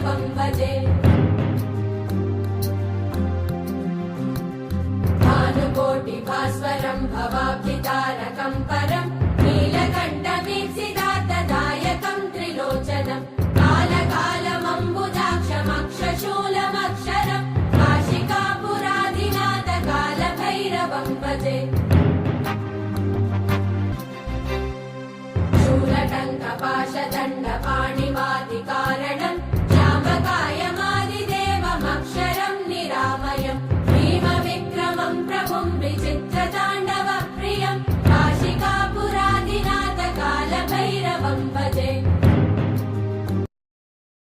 भैरवं भजे भानुकोटिभास्वरं भवाब्धितारकं परं नीलकण्ठवीप्सितार्थदायकं त्रिलोचनं कालकालमम्बुजाक्षमक्षशूलमक्षरं काशिकापुराधिनाथकालभैरवं भजे शूलटङ्कपाशदण्डपाणि